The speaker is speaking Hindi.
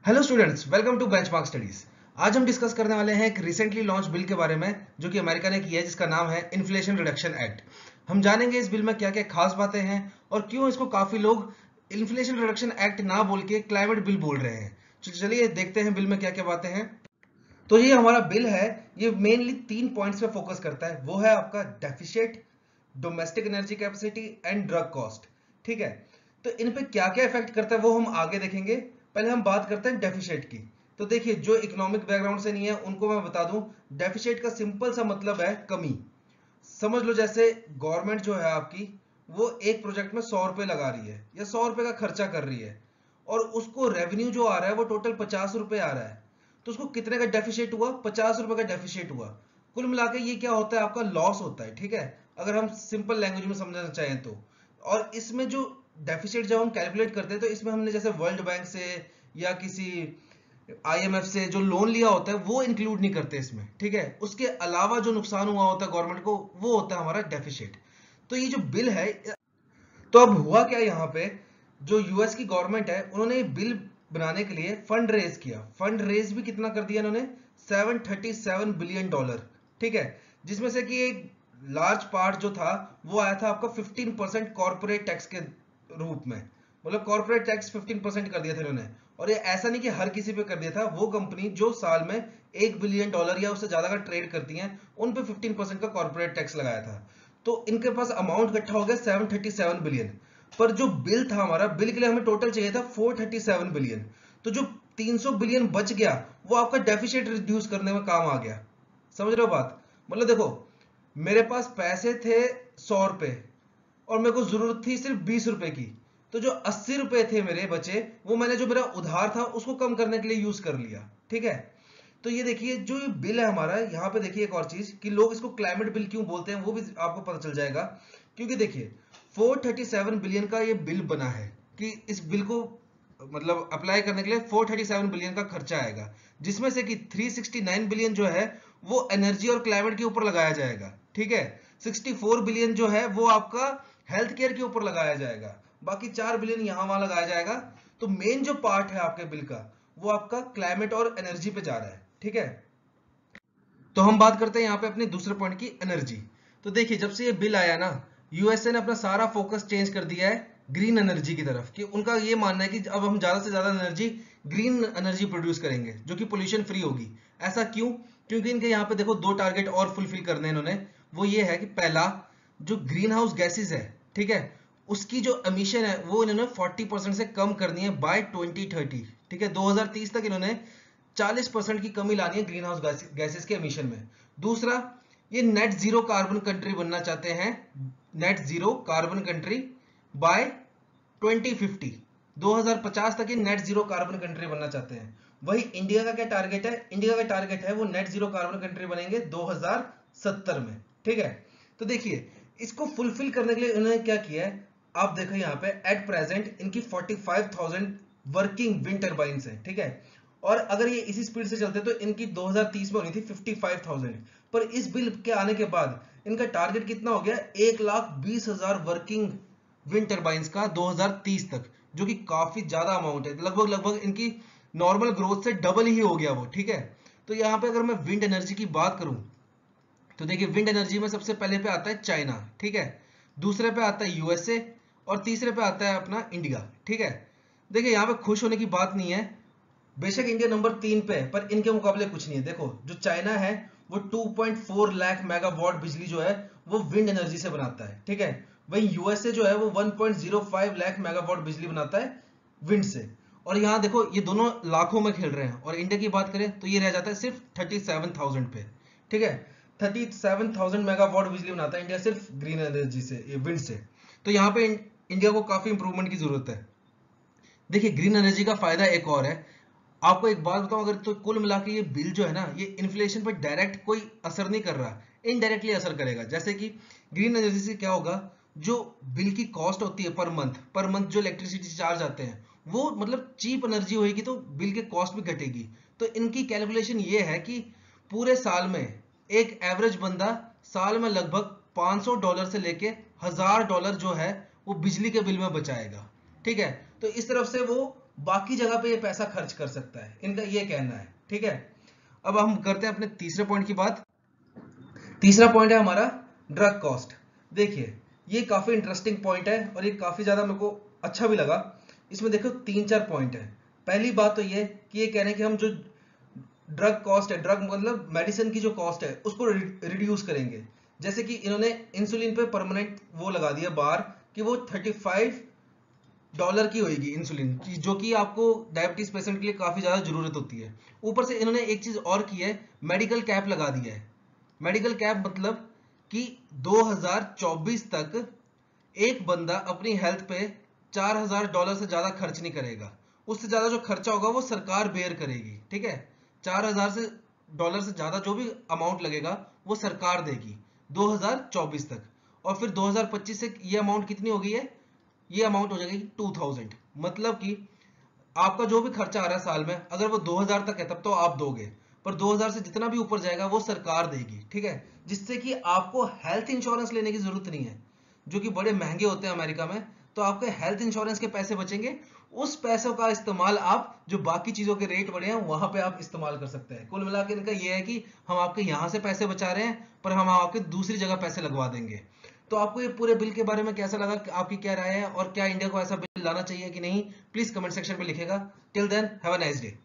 Hello students, welcome to benchmark studies. आज हम डिस्कस करने वाले हैं एक रिसेंटली लॉन्च बिल के बारे में जो कि अमेरिका ने किया है, जिसका नाम है इन्फ्लेशन रिडक्शन एक्ट। हम जानेंगे इस बिल में क्या क्या खास बातें हैं और क्यों इसको काफी लोग इन्फ्लेशन रिडक्शन एक्ट ना बोल के क्लाइमेट बिल बोल रहे हैं। तो चलिए देखते हैं बिल में क्या क्या बातें हैं। तो ये हमारा बिल है, ये मेनली 3 पॉइंट्स पे फोकस करता है। वो है आपका deficit, domestic energy capacity and drug cost. ठीक है, तो इन पे क्या क्या इफेक्ट करता है वो हम आगे देखेंगे। पहले हम बात करते हैं डेफिसिट की। तो देखिए, जो इकोनॉमिक बैकग्राउंड से नहीं है उनको मैं बता दूं, डेफिसिट का सिंपल सा मतलब है कमी। समझ लो जैसे गवर्नमेंट जो है आपकी, वो एक प्रोजेक्ट में 100 रुपए लगा रही है या 100 रुपए का खर्चा कर रही है और उसको रेवेन्यू जो आ रहा है वो टोटल 50 रुपए आ रहा है। तो उसको कितने का डेफिसिट हुआ? 50 रुपए का डेफिसिट हुआ। कुल मिला के ये क्या होता है? आपका लॉस होता है। ठीक है, अगर हम सिंपल लैंग्वेज में समझना चाहें तो। और इसमें जो डेफिसिट जब हम कैलकुलेट करते हैं तो इसमें हमने जैसे वर्ल्ड बैंक से या किसी आईएमएफ से जो लोन लिया होता है वो इंक्लूड नहीं करते इसमें। ठीक है, उसके अलावा जो नुकसान हुआ होता है गवर्नमेंट को वो होता है हमारा डेफिसिट। तो ये जो बिल है, तो अब हुआ क्या यहाँ पे, जो यूएस की गवर्नमेंट है उन्होंने ये बिल बनाने के लिए फंड रेज किया। फंड रेज भी कितना कर दिया इन्होंने? $737 बिलियन। ठीक है, जिसमें से कि एक लार्ज पार्ट जो था वो आया था आपका 15% कॉर्पोरेट टैक्स के रूप में। मतलब कॉर्पोरेट टैक्स 15% कर दिया था इन्होंने। और ये ऐसा नहीं कि हर किसी पे कर दिया था, वो कंपनी जो साल में $1 बिलियन या उससे ज्यादा का ट्रेड करती हैं उन पे 15% का कॉर्पोरेट टैक्स लगाया था। तो इनके पास अमाउंट इकट्ठा हो गया 737 बिलियन। पर जो बिल था हमारा, बिल के लिए हमें टोटल चाहिए था 437 बिलियन। तो जो 300 बिलियन बच गया वो आपका डेफिसिट रिड्यूस करने में काम आ गया। समझ रहे हो बात? मतलब देखो, मेरे पास पैसे थे 100 रुपए और मेरे को जरूरत थी सिर्फ 20 रुपए की। तो जो 80 रुपए थे मेरे बचे, वो मैंने जो मेरा उधार था उसको कम करने के लिए यूज कर लिया। ठीक है, तो ये देखिए जो ये बिल है हमारा, यहाँ पे देखिए एक और चीज कि लोग इसको क्लाइमेट बिल क्यों बोलते हैं वो भी आपको पता चल जाएगा। क्योंकि देखिए 437 बिलियन का ये बिल बना है कि इस बिल को मतलब अप्लाई करने के लिए 437 बिलियन का खर्चा आएगा, जिसमें से कि 369 बिलियन जो है वो एनर्जी और क्लाइमेट के ऊपर लगाया जाएगा। ठीक है, 64 बिलियन जो है वो आपका हेल्थ केयर के ऊपर लगाया जाएगा, बाकी 4 बिलियन यहां वहां लगाया जाएगा। तो मेन जो पार्ट है आपके बिल का वो आपका क्लाइमेट और एनर्जी पे जा रहा है। ठीक है, तो हम बात करते हैं यहाँ पे अपने दूसरे पॉइंट की, एनर्जी। तो देखिए, जब से ये बिल आया ना, यूएसए ने अपना सारा फोकस चेंज कर दिया है ग्रीन एनर्जी की तरफ। कि उनका ये मानना है कि अब हम ज्यादा से ज्यादा एनर्जी ग्रीन एनर्जी प्रोड्यूस करेंगे जो कि पोल्यूशन फ्री होगी। ऐसा क्यों? क्योंकि इनके यहाँ पे देखो दो टारगेट और फुलफिल करने हैं इन्होंने। वो ये है कि पहला, जो ग्रीन हाउस गैसेज है, ठीक है, उसकी जो एमिशन है वो इन्होंने 40% से कम करनी है बाय 2030। ठीक है, 2030 तक इन्होंने 40% की कमी लानी है ग्रीन हाउस गैसेस के एमिशन में। दूसरा, ये नेट जीरो कार्बन कंट्री बनना चाहते हैं, net zero carbon country bye 2050। 2050 तक ये नेट जीरो कार्बन कंट्री बनना चाहते हैं। वही इंडिया का क्या टारगेट है? इंडिया का टारगेट है वो नेट जीरो कार्बन कंट्री बनेंगे 2070 में। ठीक है, तो देखिए इसको फुलफिल करने के लिए उन्होंने क्या किया है, आप देखो यहाँ पे एट प्रेजेंट इनकी 45,000 वर्किंग विंड टर्बाइंस है। ठीक है, और अगर ये इसी स्पीड से चलते तो इनकी 2030 में होनी थी 55,000। पर इस बिल के आने के बाद इनका टारगेट कितना हो गया? 1,20,000 वर्किंग विंड टर्बाइंस का 2030 तक, जो कि काफी ज्यादा अमाउंट है। लगभग लगभग इनकी नॉर्मल ग्रोथ से डबल ही हो गया वो। ठीक है, तो यहाँ पे अगर मैं विंड एनर्जी की बात करूं तो देखिए, विंड एनर्जी में सबसे पहले पे आता है चाइना। ठीक है, दूसरे पे आता है यूएसए और तीसरे पे आता है अपना इंडिया। ठीक है, देखिए यहाँ पे खुश होने की बात नहीं है। बेशक इंडिया नंबर 3 पे है पर इनके मुकाबले कुछ नहीं है। देखो, जो चाइना है वो 2.4 लाख मेगावाट बिजली जो है वो विंड एनर्जी से बनाता है। ठीक है, वहीं यूएसए जो है वो 1.05 लाख मेगावाट बिजली बनाता है विंड से। और यहाँ देखो ये दोनों लाखों में खेल रहे हैं, और इंडिया की बात करें तो ये रह जाता है सिर्फ 37,000 पे। ठीक है, 37,000 मेगावाट बिजली बनाता है इंडिया सिर्फ ग्रीन एनर्जी से, ये विंड से। तो यहाँ पे इंडिया को काफी इंप्रूवमेंट की जरूरत है। देखिए, ग्रीन एनर्जी का फायदा एक और है। आपको एक बात बताऊं, अगर तो कुल मिला के ये बिल जो है ना, ये इन्फ्लेशन पर डायरेक्ट कोई असर नहीं कर रहा, इनडायरेक्टली असर करेगा। जैसे कि ग्रीन एनर्जी से क्या होगा, जो बिल की कॉस्ट होती है पर मंथ जो इलेक्ट्रिसिटी चार्ज आते हैं वो मतलब चीप एनर्जी होगी तो बिल के कॉस्ट भी घटेगी। तो इनकी कैलकुलेशन ये है कि पूरे साल में एक एवरेज बंदा साल में लगभग $500 से लेके $1,000 जो है वो बिजली के बिल में बचाएगा। ठीक है, तो इस तरफ से वो बाकी जगह पे ये पैसा खर्च कर सकता है, इनका ये कहना है। ठीक है, अब हम करते हैं अपने तीसरे पॉइंट की बात। तीसरा पॉइंट है हमारा ड्रग कॉस्ट। देखिए ये काफी इंटरेस्टिंग पॉइंट है और ये काफी ज्यादा मेरे को अच्छा भी लगा। इसमें देखो 3-4 पॉइंट है। पहली बात तो ये कि ये कह रहे हैं कि हम जो ड्रग कॉस्ट है, ड्रग मतलब मेडिसिन की जो कॉस्ट है उसको रिड्यूस करेंगे। जैसे कि इन्होंने इंसुलिन पे परमानेंट वो लगा दिया बार कि वो $35 की होगी इंसुलिन की, जो कि आपको डायबिटीज पेशेंट के लिए काफी ज्यादा जरूरत होती है। ऊपर से इन्होंने एक चीज और की है, मेडिकल कैप लगा दिया है। मेडिकल कैप मतलब कि 2024 तक एक बंदा अपनी हेल्थ पे $4000 से ज्यादा खर्च नहीं करेगा। उससे ज्यादा जो खर्चा होगा वो सरकार बेयर करेगी। ठीक है, $4000 से ज्यादा जो भी अमाउंट लगेगा वो सरकार देगी 2024 तक। और फिर 2025 से ये अमाउंट कितनी हो गई है, ये अमाउंट हो जाएगी 2000। मतलब कि आपका जो भी खर्चा आ रहा है साल में, अगर वो 2000 तक है तब तो आप दोगे, पर 2000 से जितना भी ऊपर जाएगा वो सरकार देगी। ठीक है, जिससे कि आपको हेल्थ इंश्योरेंस लेने की जरूरत नहीं है, जो कि बड़े महंगे होते हैं अमेरिका में। तो आपके हेल्थ इंश्योरेंस के पैसे बचेंगे, उस पैसों का इस्तेमाल आप जो बाकी चीजों के रेट बढ़े हैं वहां पे आप इस्तेमाल कर सकते हैं। कुल मिलाकर इनका यह है कि हम आपके यहां से पैसे बचा रहे हैं, पर हम आपके दूसरी जगह पैसे लगवा देंगे। तो आपको ये पूरे बिल के बारे में कैसा लगा, आपकी क्या राय है, और क्या इंडिया को ऐसा बिल लाना चाहिए कि नहीं, प्लीज कमेंट सेक्शन में लिखेगा। Till then have a nice day.